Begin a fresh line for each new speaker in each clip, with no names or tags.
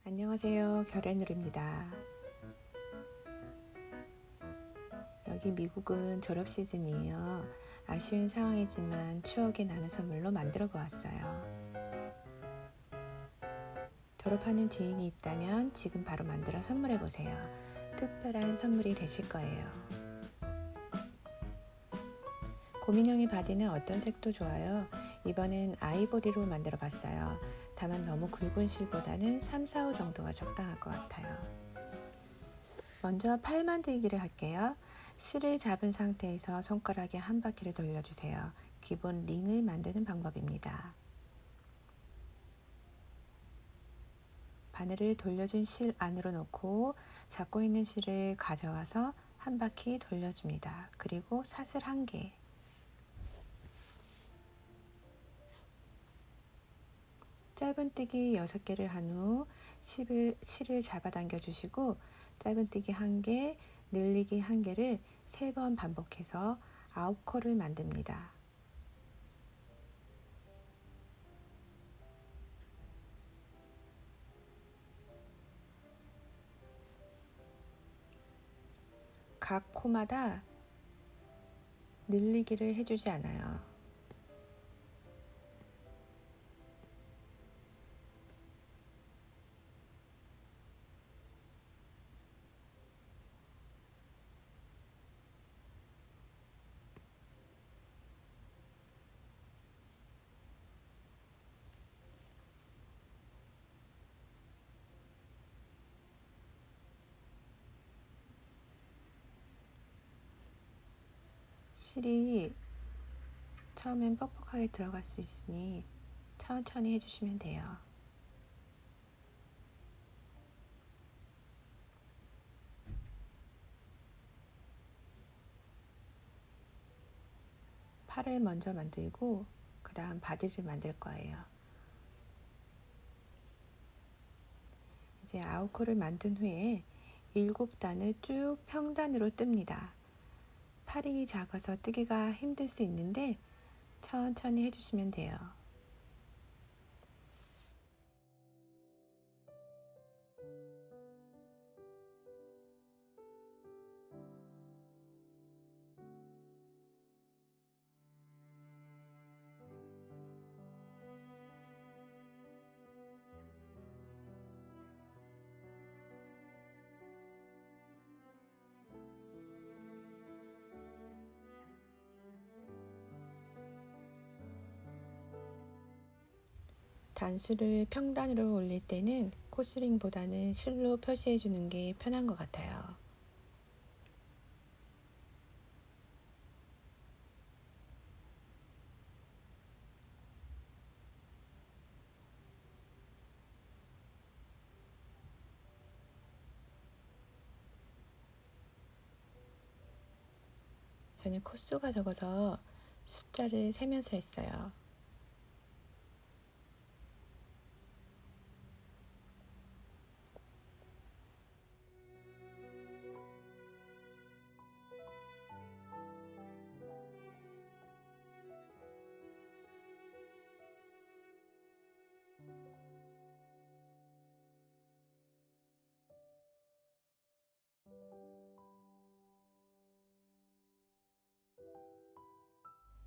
안녕하세요. 결앤누리입니다. 여기 미국은 졸업 시즌이에요. 아쉬운 상황이지만 추억에 남은 선물로 만들어 보았어요. 졸업하는 지인이 있다면 지금 바로 만들어 선물해 보세요. 특별한 선물이 되실 거예요. 고민형의 바디는 어떤 색도 좋아요. 이번엔 아이보리로 만들어 봤어요. 다만 너무 굵은 실보다는 3, 4, 5 정도가 적당할 것 같아요. 먼저 팔 만들기를 할게요. 실을 잡은 상태에서 손가락에 한 바퀴를 돌려주세요. 기본 링을 만드는 방법입니다. 바늘을 돌려준 실 안으로 넣고 잡고 있는 실을 가져와서 한 바퀴 돌려줍니다. 그리고 사슬 1개. 짧은뜨기 6개를 한 후 실을 잡아당겨 주시고 짧은뜨기 1개, 늘리기 1개를 3번 반복해서 9코를 만듭니다. 각 코마다 늘리기를 해주지 않아요. 실이 처음엔 뻑뻑하게 들어갈 수 있으니 천천히 해주시면 돼요. 팔을 먼저 만들고 그 다음 바디를 만들 거예요. 이제 9코를 만든 후에 7단을 쭉 평단으로 뜹니다. 팔이 작아서 뜨기가 힘들 수 있는데 천천히 해주시면 돼요. 단수를 평단으로 올릴 때는 코스링보다는 실로 표시해 주는 게 편한 것 같아요. 저는 코수가 적어서 숫자를 세면서 했어요.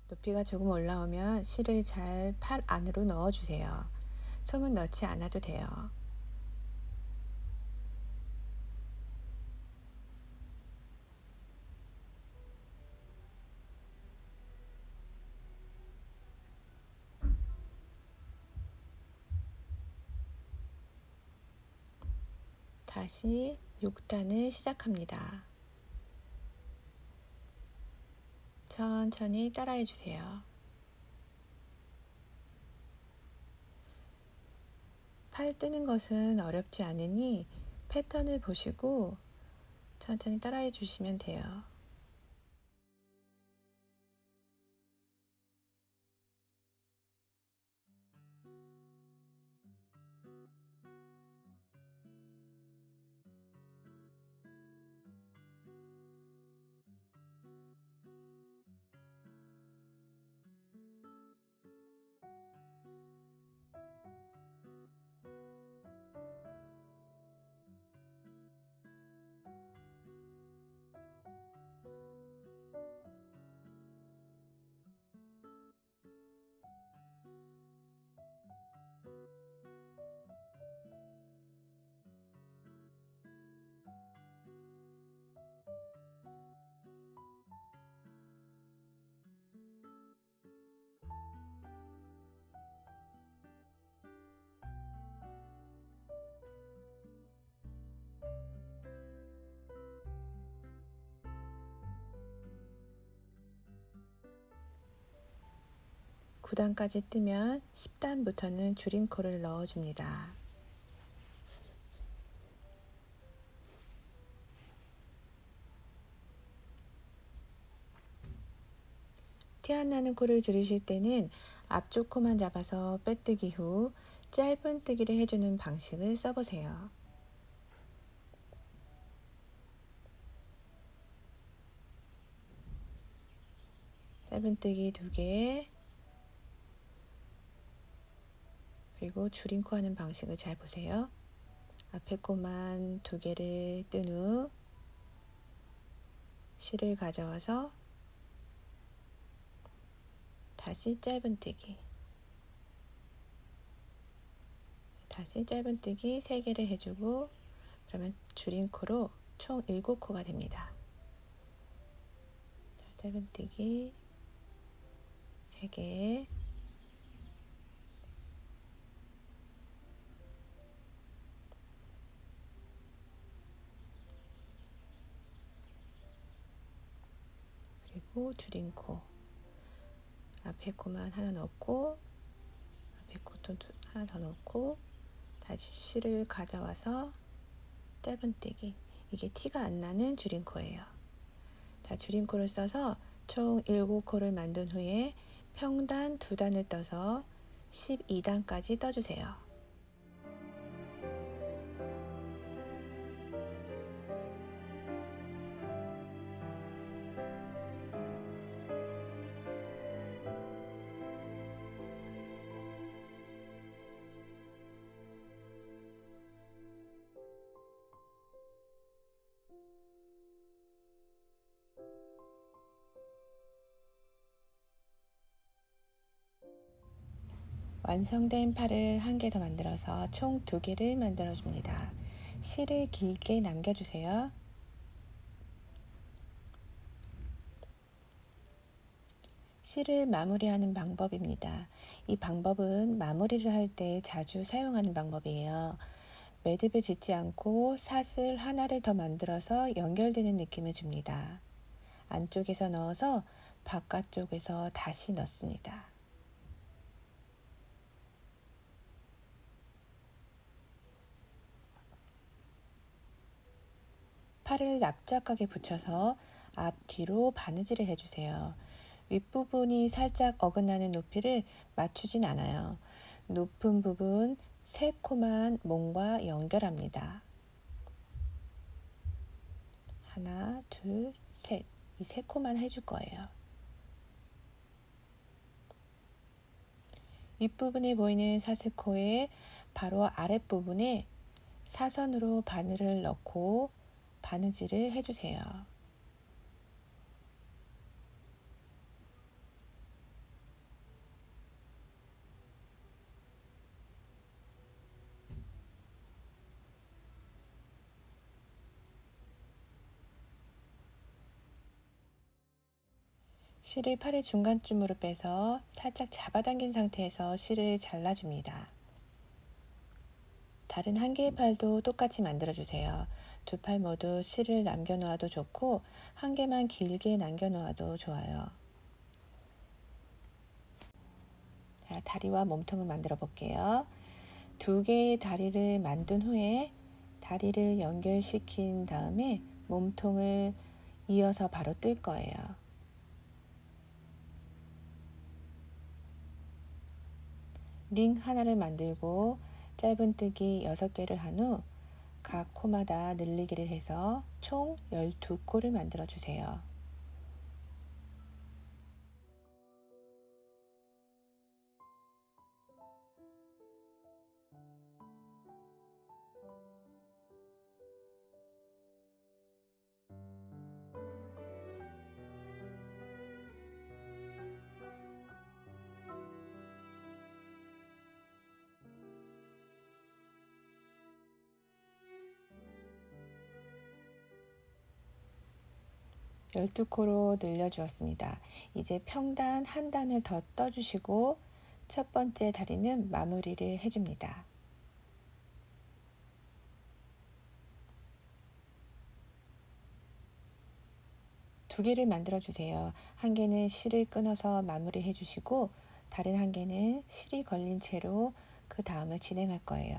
높이가 조금 올라오면 실을 잘 팔 안으로 넣어주세요. 솜은 넣지 않아도 돼요. 다시 6단을 시작합니다. 천천히 따라해 주세요. 팔 뜨는 것은 어렵지 않으니 패턴을 보시고 천천히 따라해 주시면 돼요. 9단까지 뜨면 10단부터는 줄임코를 넣어줍니다. 티 안 나는 코를 줄이실 때는 앞쪽 코만 잡아서 빼뜨기 후 짧은 뜨기를 해주는 방식을 써보세요. 짧은 뜨기 2개, 그리고 줄임코 하는 방식을 잘 보세요. 앞에 코만 2개를 뜬 후 실을 가져와서 다시 짧은 뜨기, 다시 짧은 뜨기 3개를 해주고, 그러면 줄임코로 총 7코가 됩니다. 짧은 뜨기 3개, 그리고 줄임코 앞에 코만 하나 넣고, 앞에 코도 하나 더 넣고, 다시 실을 가져와서 짧은 뜨기, 이게 티가 안 나는 줄임코예요. 자, 줄임코를 써서 총 7코를 만든 후에 평단 2단을 떠서 12단까지 떠주세요. 완성된 팔을 한 개 더 만들어서 총 2개를 만들어 줍니다. 실을 길게 남겨주세요. 실을 마무리하는 방법입니다. 이 방법은 마무리를 할 때 자주 사용하는 방법이에요. 매듭을 짓지 않고 사슬 하나를 더 만들어서 연결되는 느낌을 줍니다. 안쪽에서 넣어서 바깥쪽에서 다시 넣습니다. 팔을 납작하게 붙여서 앞뒤로 바느질을 해주세요. 윗부분이 살짝 어긋나는 높이를 맞추진 않아요. 높은 부분 3코만 몸과 연결합니다. 하나, 둘, 셋. 이 3코만 해줄 거예요. 윗부분에 보이는 사슬코의 바로 아랫부분에 사선으로 바늘을 넣고 바느질을 해주세요. 실을 팔의 중간쯤으로 빼서 살짝 잡아당긴 상태에서 실을 잘라줍니다. 다른 한 개의 팔도 똑같이 만들어주세요. 2팔 모두 실을 남겨놓아도 좋고 한 개만 길게 남겨놓아도 좋아요. 자, 다리와 몸통을 만들어 볼게요. 2개의 다리를 만든 후에 다리를 연결시킨 다음에 몸통을 이어서 바로 뜰 거예요. 링 하나를 만들고 짧은 뜨기 6개를 한 후 각 코마다 늘리기를 해서 총 12코를 만들어 주세요. 열두 코로 늘려주었습니다. 이제 평단 한 단을 더 떠주시고 첫 번째 다리는 마무리를 해줍니다. 두 개를 만들어 주세요. 한 개는 실을 끊어서 마무리 해주시고 다른 한 개는 실이 걸린 채로 그 다음을 진행할 거예요.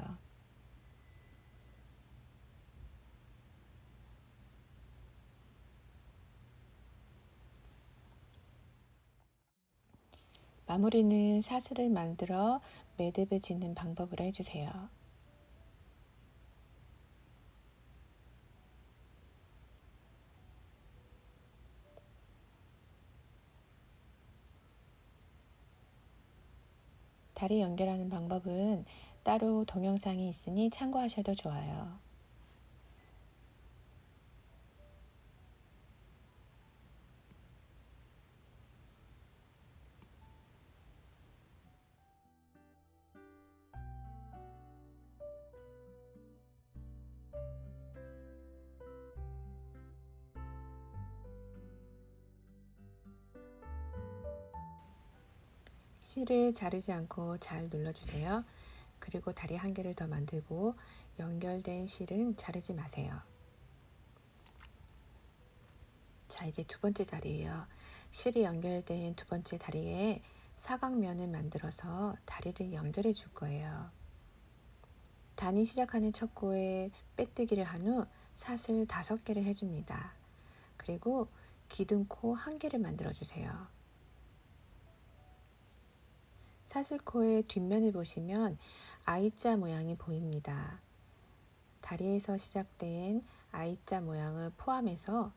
마무리는 사슬을 만들어 매듭을 짓는 방법으로 해주세요. 다리 연결하는 방법은 따로 동영상이 있으니 참고하셔도 좋아요. 실을 자르지 않고 잘 눌러주세요. 그리고 다리 한 개를 더 만들고 연결된 실은 자르지 마세요. 자, 이제 두 번째 다리예요. 실이 연결된 두 번째 다리에 사각면을 만들어서 다리를 연결해 줄 거예요. 단이 시작하는 첫 코에 빼뜨기를 한 후 사슬 5개를 해줍니다. 그리고 기둥코 1개를 만들어 주세요. 사슬코의 뒷면을 보시면 I자 모양이 보입니다. 다리에서 시작된 I자 모양을 포함해서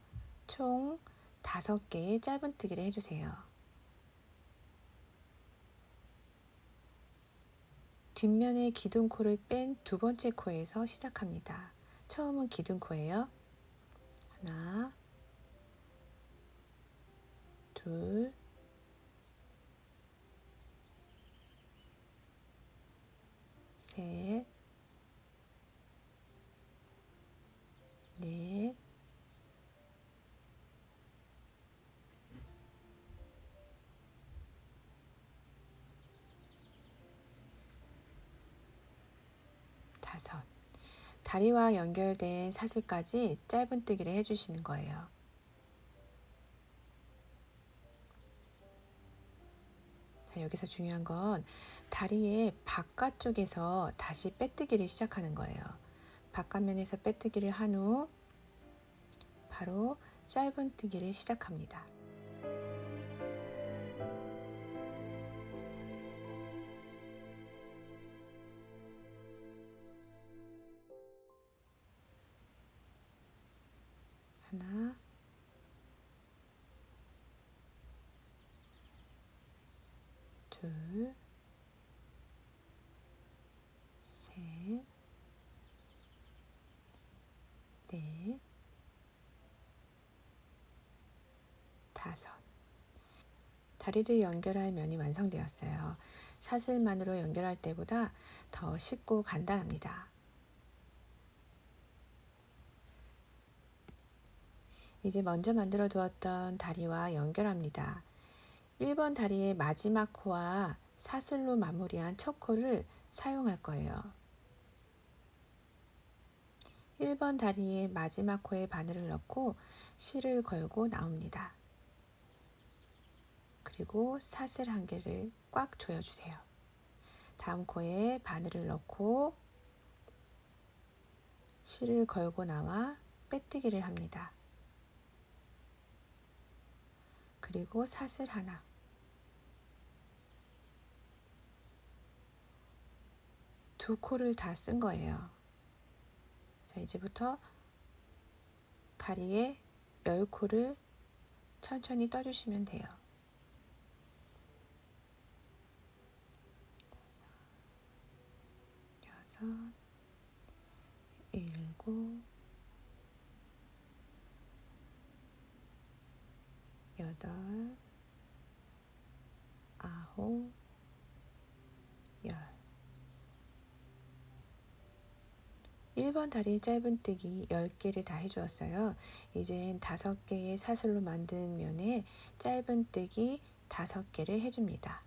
총 5개의 짧은뜨기를 해주세요. 뒷면의 기둥코를 뺀 두 번째 코에서 시작합니다. 처음은 기둥코예요. 하나, 둘, 셋, 넷, 다섯. 다리와 연결된 사슬까지 짧은뜨기를 해주시는 거예요. 자, 여기서 중요한 건 다리의 바깥쪽에서 다시 빼뜨기를 시작하는 거예요. 바깥면에서 빼뜨기를 한 후 바로 짧은뜨기를 시작합니다. 하나, 둘, 셋, 넷, 다섯. 다리를 연결할 면이 완성되었어요. 사슬만으로 연결할 때보다 더 쉽고 간단합니다. 이제 먼저 만들어 두었던 다리와 연결합니다. 1번 다리의 마지막 코와 사슬로 마무리한 첫 코를 사용할 거예요. 1번 다리의 마지막 코에 바늘을 넣고 실을 걸고 나옵니다. 그리고 사슬 1개를 꽉 조여주세요. 다음 코에 바늘을 넣고 실을 걸고 나와 빼뜨기를 합니다. 그리고 사슬 하나, 두 코를 다 쓴 거예요. 자, 이제부터 다리에 10코를 천천히 떠주시면 돼요. 6, 7, 8, 9, 10. 1번 다리 짧은뜨기 10개를 다 해주었어요. 이젠 5개의 사슬로 만든 면에 짧은뜨기 5개를 해줍니다.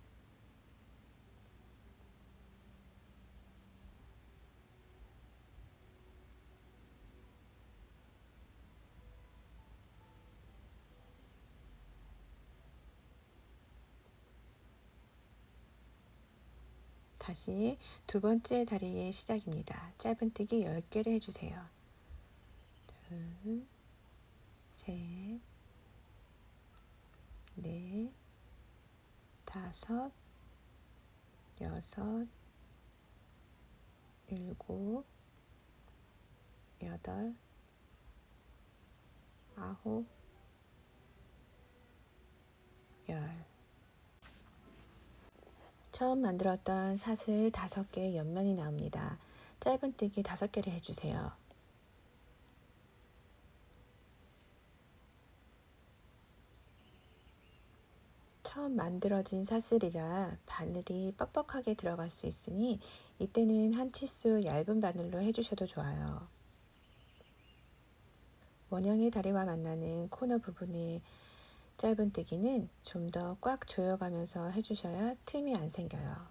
다시 두 번째 다리의 시작입니다. 짧은뜨기 10개를 해주세요. 둘, 셋, 넷, 다섯, 여섯, 일곱, 여덟, 아홉, 열. 처음 만들었던 사슬 5개의 옆면이 나옵니다. 짧은뜨기 5개를 해주세요. 처음 만들어진 사슬이라 바늘이 뻑뻑하게 들어갈 수 있으니 이때는 한 치수 얇은 바늘로 해주셔도 좋아요. 원형의 다리와 만나는 코너 부분의 짧은뜨기는 좀 더 꽉 조여가면서 해주셔야 틈이 안 생겨요.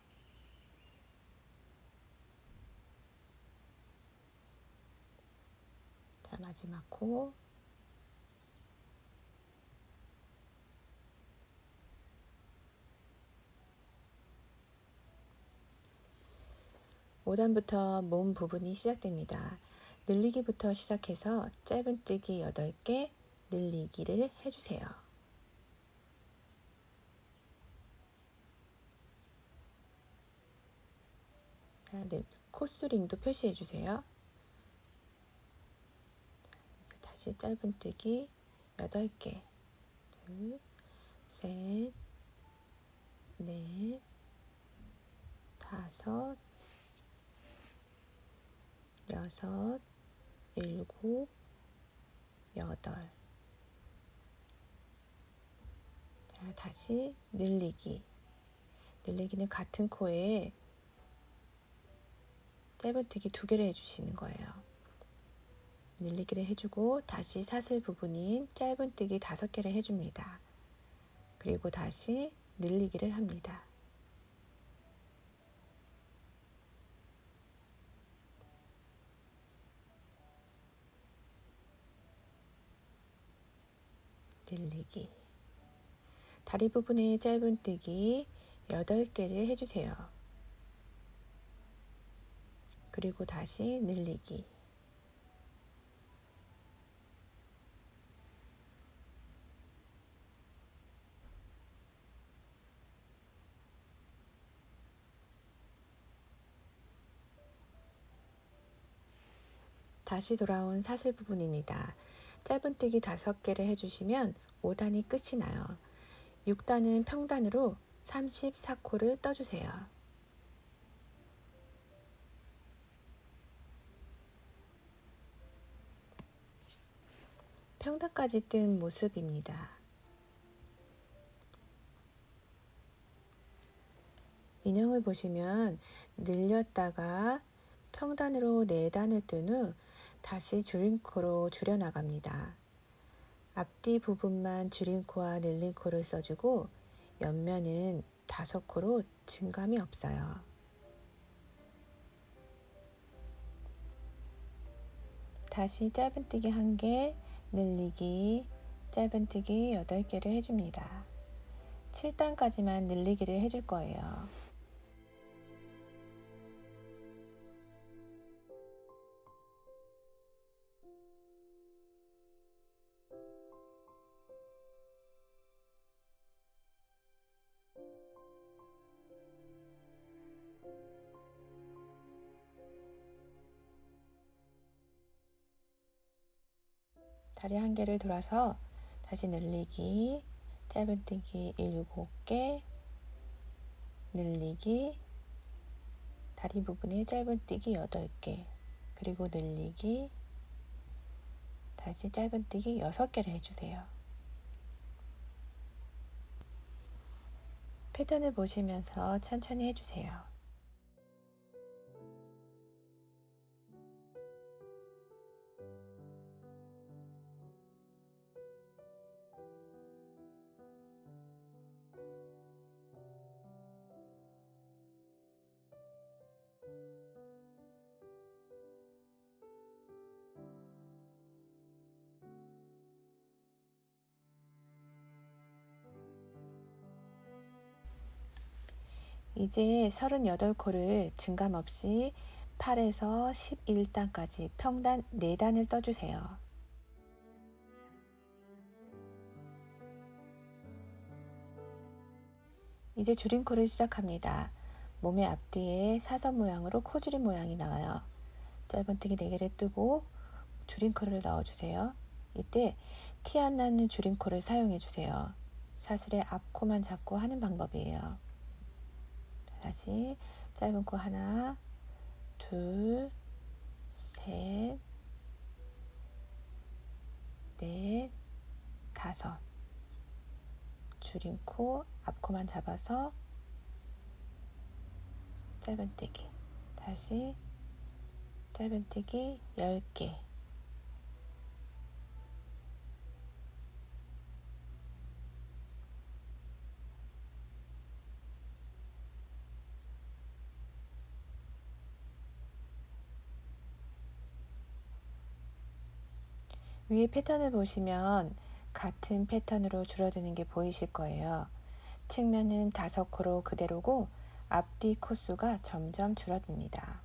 자, 마지막 코. (5단부터) 몸 부분이 시작됩니다. 늘리기부터 시작해서 짧은뜨기 8개, 늘리기를 해주세요. 네, 코스링도 표시해 주세요. 다시 짧은뜨기 8개, 둘, 셋, 넷, 다섯, 여섯, 일곱, 여덟. 자, 다시 늘리기. 늘리기는 같은 코에 짧은뜨기 2개를 해주시는 거예요. 늘리기를 해주고 다시 사슬 부분인 짧은뜨기 5개를 해줍니다. 그리고 다시 늘리기를 합니다. 늘리기. 다리 부분에 짧은뜨기 8개를 해주세요. 그리고 다시 늘리기. 다시 돌아온 사슬 부분입니다. 짧은뜨기 5개를 해주시면 5단이 끝이 나요. 6단은 평단으로 34코를 떠주세요. 평단까지 뜬 모습입니다. 인형을 보시면 늘렸다가 평단으로 4단을 뜬 후 다시 줄임코로 줄여나갑니다. 앞뒤 부분만 줄임코와 늘림코를 써주고 옆면은 5코로 증감이 없어요. 다시 짧은뜨기 1개, 늘리기, 짧은뜨기 8개를 해줍니다. 7단까지만 늘리기를 해줄 거예요. 다리 1개를 돌아서 다시 늘리기, 짧은뜨기 7개, 늘리기, 다리 부분에 짧은뜨기 8개, 그리고 늘리기, 다시 짧은뜨기 6개를 해주세요. 패턴을 보시면서 천천히 해주세요. 이제 38코를 증감 없이 8에서 11단까지 평단 4단을 떠주세요. 이제 줄임코를 시작합니다. 몸의 앞뒤에 사선 모양으로 코줄임 모양이 나와요. 짧은뜨기 4개를 뜨고 줄임코를 넣어주세요. 이때 티 안 나는 줄임코를 사용해주세요. 사슬의 앞코만 잡고 하는 방법이에요. 다시 짧은 코 하나, 둘, 셋, 넷, 다섯. 줄임코 앞코만 잡아서 짧은뜨기. 다시 짧은뜨기 10개. 위에 패턴을 보시면 같은 패턴으로 줄어드는 게 보이실 거예요. 측면은 5코로 그대로고 앞뒤 코수가 점점 줄어듭니다.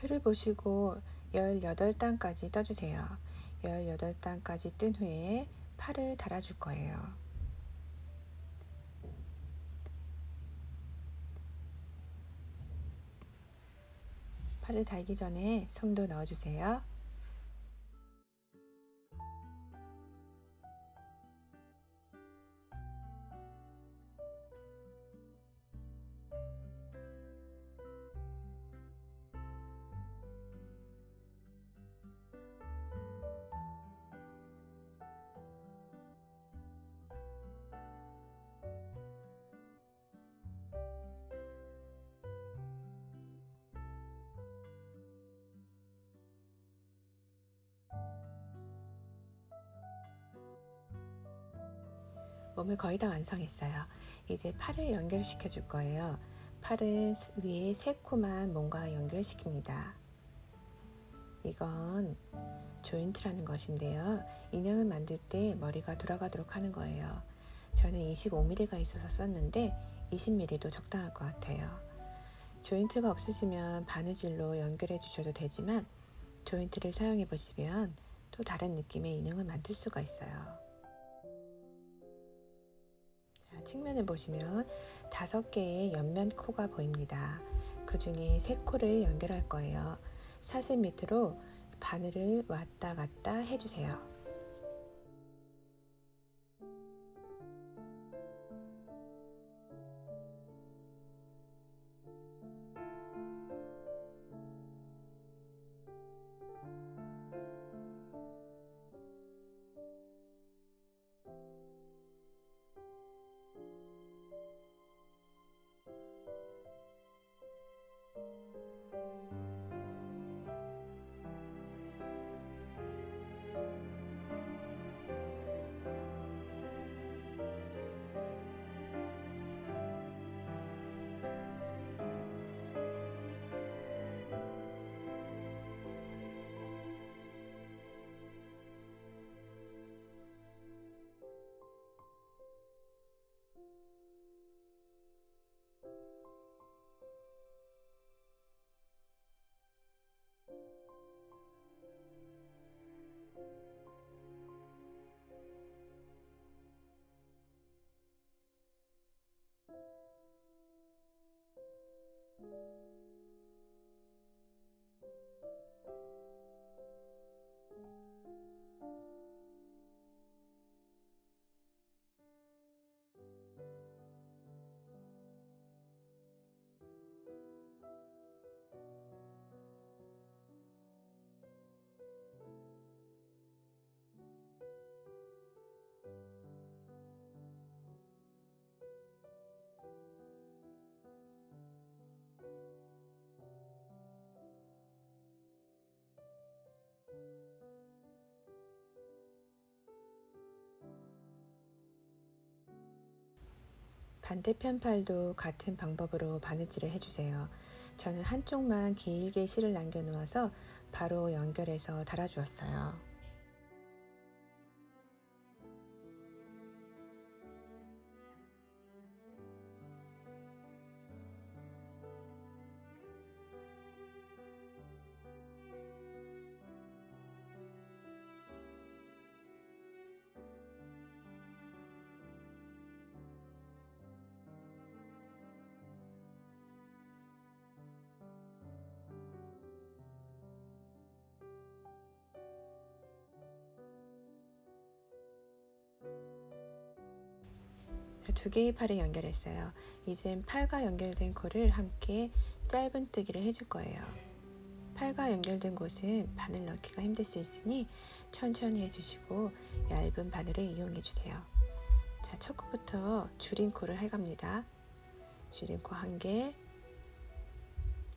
표를 보시고 18단까지 떠주세요. 18단까지 뜬 후에 팔을 달아줄 거예요. 팔을 달기 전에 솜도 넣어주세요. 몸을 거의 다 완성했어요. 이제 팔을 연결시켜 줄 거예요. 팔은 위에 3코만 몸과 연결시킵니다. 이건 조인트라는 것인데요. 인형을 만들 때 머리가 돌아가도록 하는 거예요. 저는 25mm가 있어서 썼는데 20mm도 적당할 것 같아요. 조인트가 없으시면 바느질로 연결해 주셔도 되지만 조인트를 사용해 보시면 또 다른 느낌의 인형을 만들 수가 있어요. 자, 측면을 보시면 5개의 옆면 코가 보입니다. 그 중에 3코를 연결할 거예요. 사슬 밑으로 바늘을 왔다 갔다 해주세요. 반대편 팔도 같은 방법으로 바느질을 해주세요. 저는 한쪽만 길게 실을 남겨 놓아서 바로 연결해서 달아주었어요. 두 개의 팔을 연결했어요. 이젠 팔과 연결된 코를 함께 짧은뜨기를 해줄 거예요. 팔과 연결된 곳은 바늘 넣기가 힘들 수 있으니 천천히 해주시고 얇은 바늘을 이용해 주세요. 자, 첫 코부터 줄임코를 해갑니다. 줄임코 1개,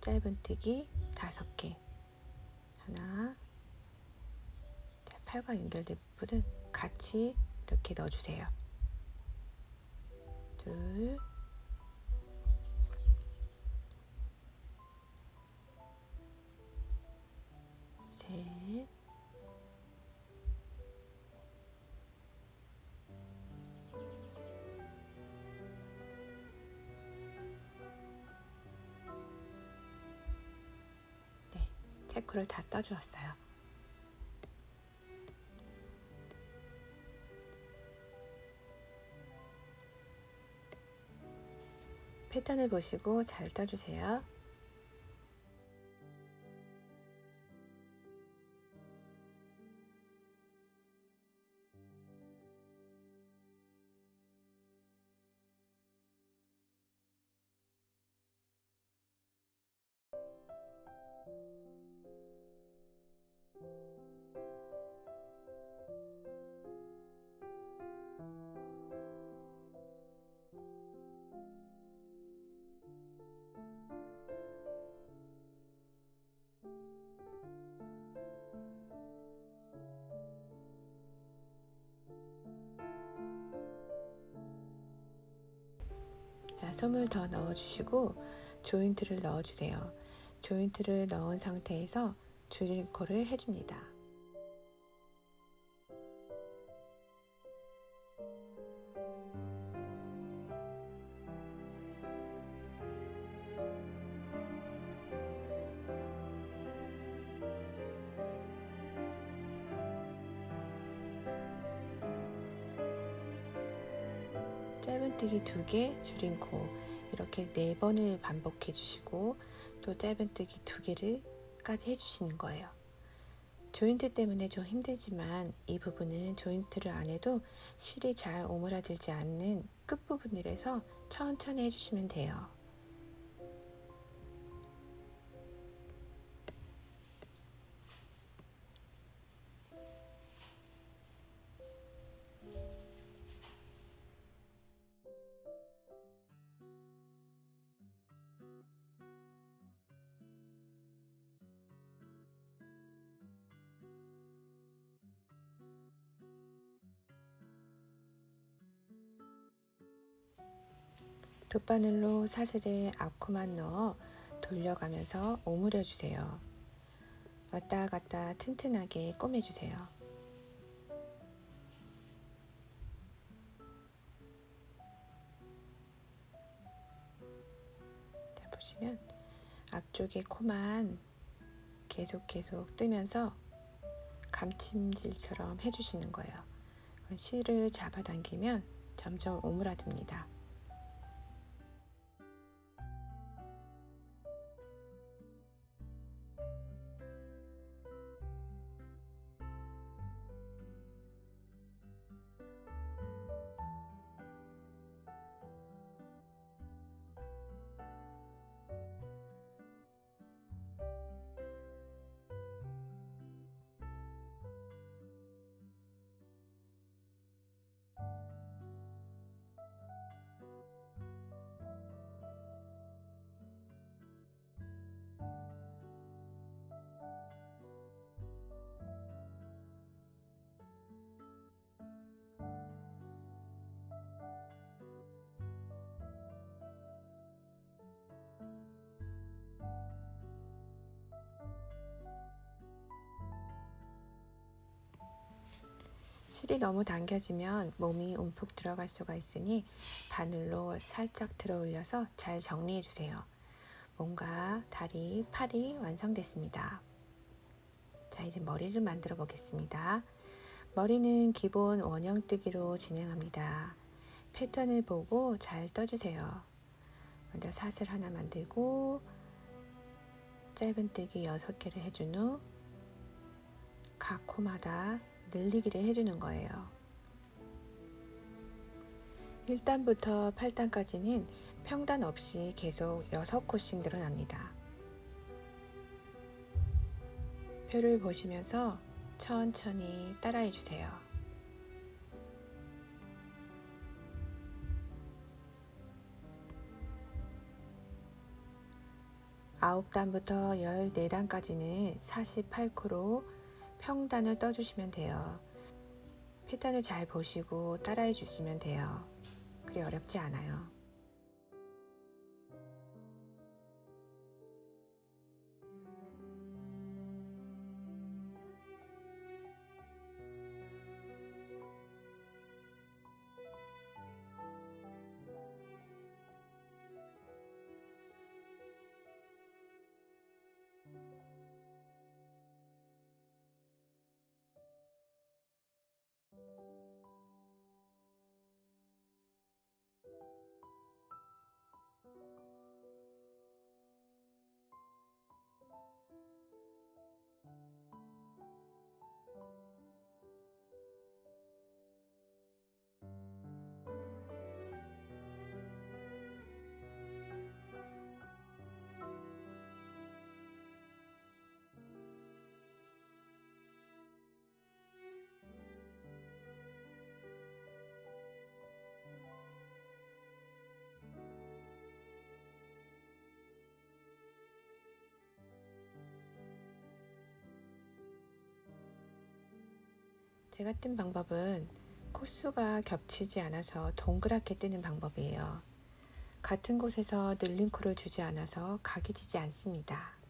짧은뜨기 5개, 하나. 자, 팔과 연결된 부분은 같이 이렇게 넣어주세요. 둘, 셋, 네, 체코를 다 떠주었어요. 패턴을 보시고 잘 떠주세요. 자, 솜을 더 넣어주시고 조인트를 넣어주세요. 조인트를 넣은 상태에서 줄임코를 해줍니다. 짧은뜨기 2개, 줄임코 이렇게 4번을 반복해 주시고 또 짧은뜨기 2개를까지 해주시는 거예요. 조인트 때문에 좀 힘들지만 이 부분은 조인트를 안 해도 실이 잘 오므라들지 않는 끝부분이라서 천천히 해주시면 돼요. 돗바늘로 사슬에 앞코만 넣어 돌려가면서 오므려 주세요. 왔다 갔다 튼튼하게 꼬매주세요. 자, 보시면 앞쪽에 코만 계속 뜨면서 감침질처럼 해주시는 거예요. 실을 잡아당기면 점점 오므라듭니다. 실이 너무 당겨지면 몸이 움푹 들어갈 수가 있으니 바늘로 살짝 들어 올려서 잘 정리해 주세요. 몸과 다리, 팔이 완성됐습니다. 자, 이제 머리를 만들어 보겠습니다. 머리는 기본 원형뜨기로 진행합니다. 패턴을 보고 잘 떠주세요. 먼저 사슬 하나 만들고 짧은뜨기 6개를 해준 후 각 코마다 늘리기를 해주는 거예요. 1단부터 8단까지는 평단 없이 계속 6코씩 늘어납니다. 표를 보시면서 천천히 따라해 주세요. 아홉 단부터 14단까지는 48코로 평단을 떠주시면 돼요. 패턴을 잘 보시고 따라해 주시면 돼요. 그리 어렵지 않아요. 제가 뜬 방법은 코수가 겹치지 않아서 동그랗게 뜨는 방법이에요. 같은 곳에서 늘린 코를 주지 않아서 각이 지지 않습니다.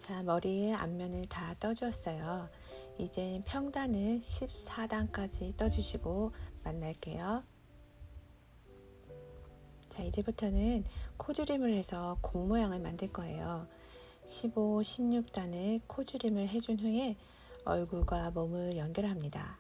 자, 머리의 앞면을 다 떠주었어요. 이제 평단을 14단까지 떠주시고 만날게요. 자, 이제부터는 코주림을 해서 공 모양을 만들 거예요. 15, 16단을 코주림을 해준 후에 얼굴과 몸을 연결합니다.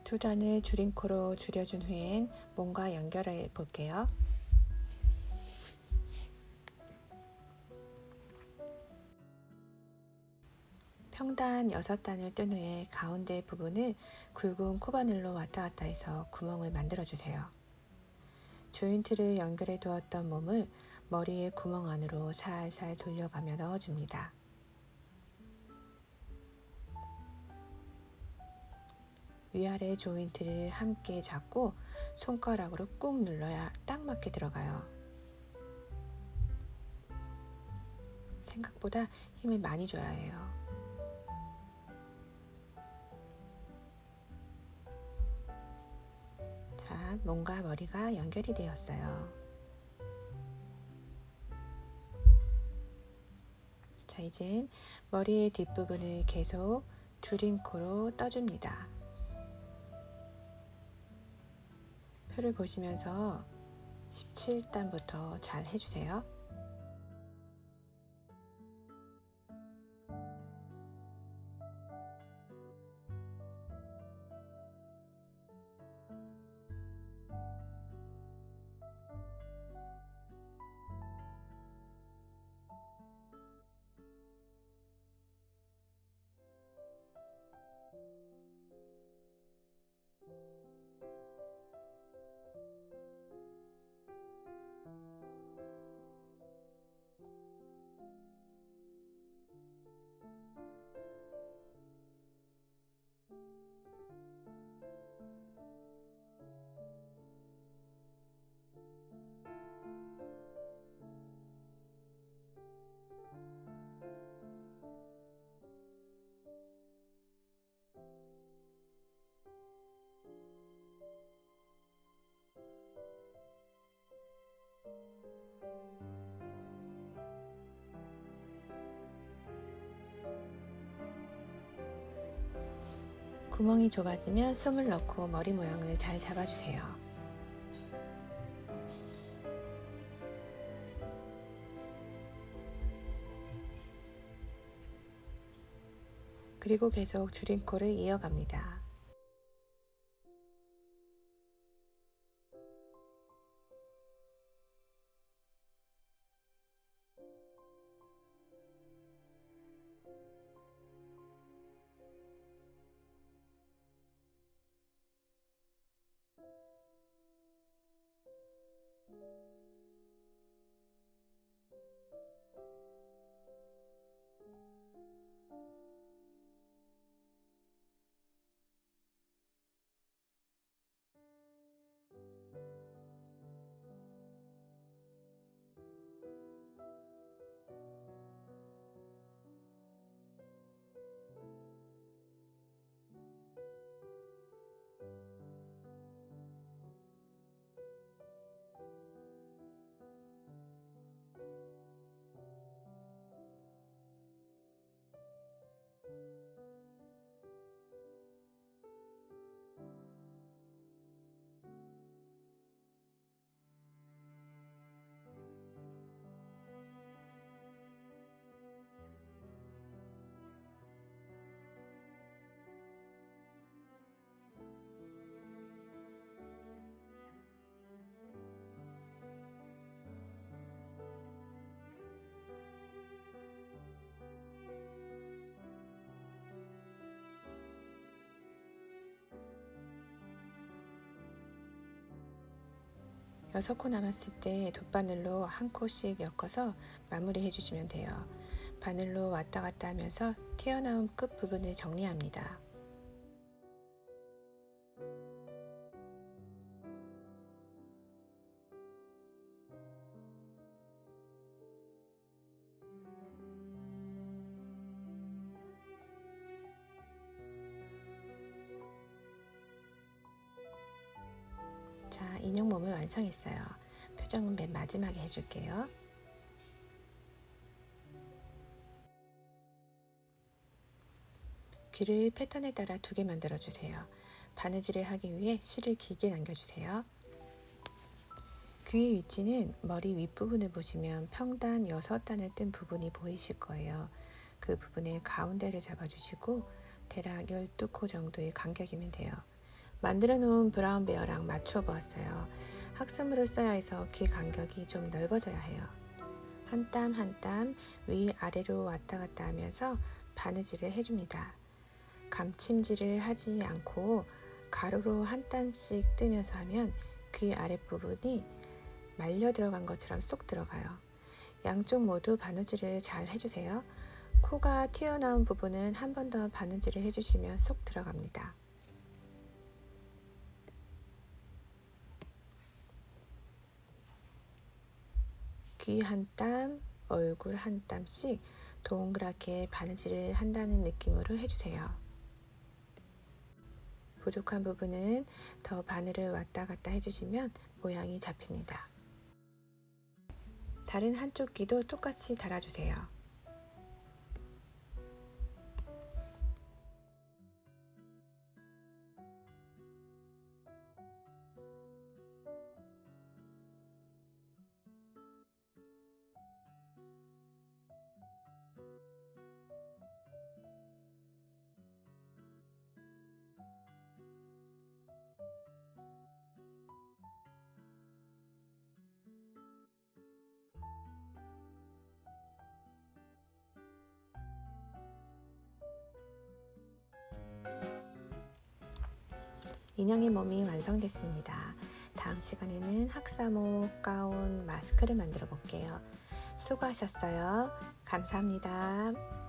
두 단을 줄임코로 줄여준 후엔 몸과 연결해 볼게요. 평단 6단을 뜬 후에 가운데 부분을 굵은 코바늘로 왔다 갔다 해서 구멍을 만들어 주세요. 조인트를 연결해 두었던 몸을 머리의 구멍 안으로 살살 돌려가며 넣어줍니다. 위아래 조인트를 함께 잡고 손가락으로 꾹 눌러야 딱 맞게 들어가요. 생각보다 힘을 많이 줘야 해요. 자, 몸과 머리가 연결이 되었어요. 자, 이젠 머리의 뒷부분을 계속 줄임코로 떠줍니다. 표를 보시면서 17단부터 잘 해주세요. 구멍이 좁아지면 솜을 넣고 머리 모양을 잘 잡아주세요. 그리고 계속 줄임골을 이어갑니다. 여섯 코 남았을 때 돗바늘로 한 코씩 엮어서 마무리해 주시면 돼요. 바늘로 왔다 갔다 하면서 튀어나온 끝 부분을 정리합니다. 자, 인형 몸을 완성했어요. 표정은 맨 마지막에 해줄게요. 귀를 패턴에 따라 2개 만들어 주세요. 바느질을 하기 위해 실을 길게 남겨주세요. 귀의 위치는 머리 윗부분을 보시면 평단 6단을 뜬 부분이 보이실 거예요. 그 부분의 가운데를 잡아주시고 대략 12코 정도의 간격이면 돼요. 만들어 놓은 브라운 베어랑 맞추어 보았어요. 학습물을 써야 해서 귀 간격이 좀 넓어져야 해요. 한 땀 한 땀 위아래로 왔다 갔다 하면서 바느질을 해줍니다. 감침질을 하지 않고 가로로 한 땀씩 뜨면서 하면 귀 아랫부분이 말려 들어간 것처럼 쏙 들어가요. 양쪽 모두 바느질을 잘 해주세요. 코가 튀어나온 부분은 한 번 더 바느질을 해주시면 쏙 들어갑니다. 귀 한 땀, 얼굴 한 땀씩 동그랗게 바느질을 한다는 느낌으로 해주세요. 부족한 부분은 더 바늘을 왔다 갔다 해주시면 모양이 잡힙니다. 다른 한쪽 귀도 똑같이 달아주세요. 인형의 몸이 완성됐습니다. 다음 시간에는 학사모, 가운, 마스크를 만들어 볼게요. 수고하셨어요. 감사합니다.